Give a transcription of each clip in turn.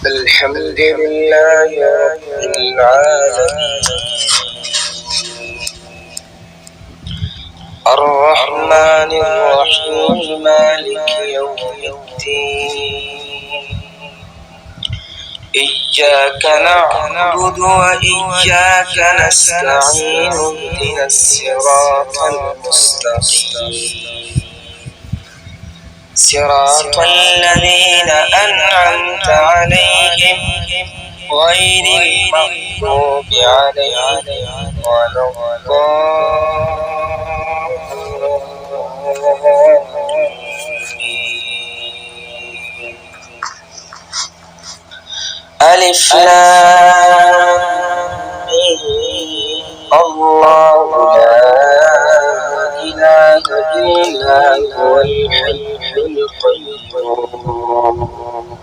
الحمد لله رب العالمين الرحمن الرحيم مالك يوم الدين إياك نعبد وإياك نستعين اهدنا الصراط المستقيم صراط الذين أنعمت عليهم غير المغضوب عليهم ولا الضالين. ألف لام ميم الله لا إله إلا هو الحي القيوم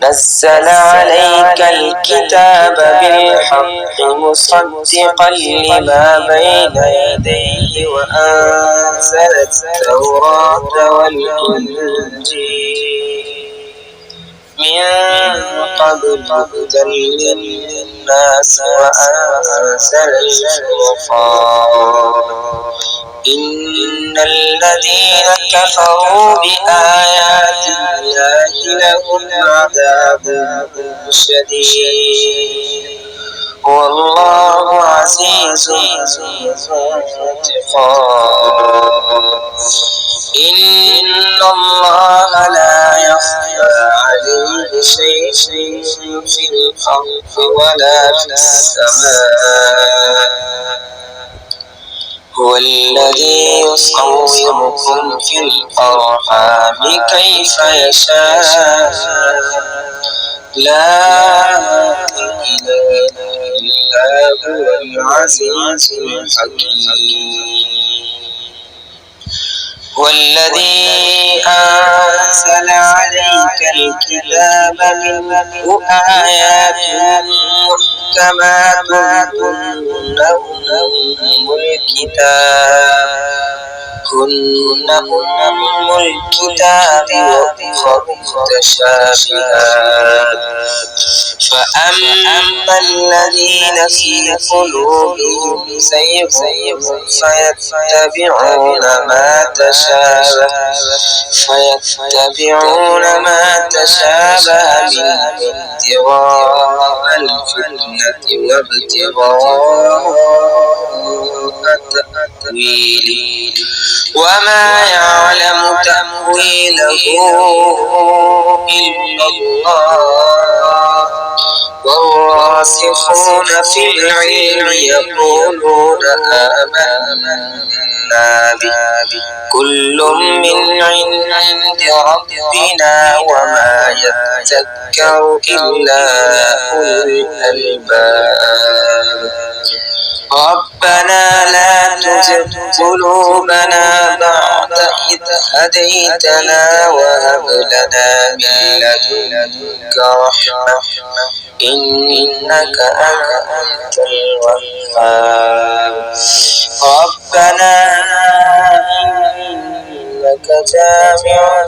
نزل عليك الكتاب بالحق مصدقا لما بين يديه وأنزل التوراة والإنجيل من قبل هدى للناس وأنزل الفرقان إن الذين كفروا بآيات الله لهم عذاب شديد والله عزيز ذو انتقام إن الله لا يخفى عليه شيء في الأرض ولا في السماء هو الذي يصوركم في الأرحام كيف يشاء لا إله إلا هو العزيز الحكيم والذي أنزل عليك الكتاب منه آيات محكمات هن أم الكتاب وأخر متشابهات فأما الذين في قلوبهم زيغ فيتبعون ما تشابه منه ابتغاء الفتنة وابتغاء تأويله وما يعلم تأويله إلا الله والراسخون في العلم يقولون آمنا به كل من عند ربنا وما يذكر إلا أولو الألباب ربنا لا تزغ قلوبنا بعد إذ هديتنا وهب لنا من لدنك رحمة إنك أنت الوهاب ربنا إنك جامع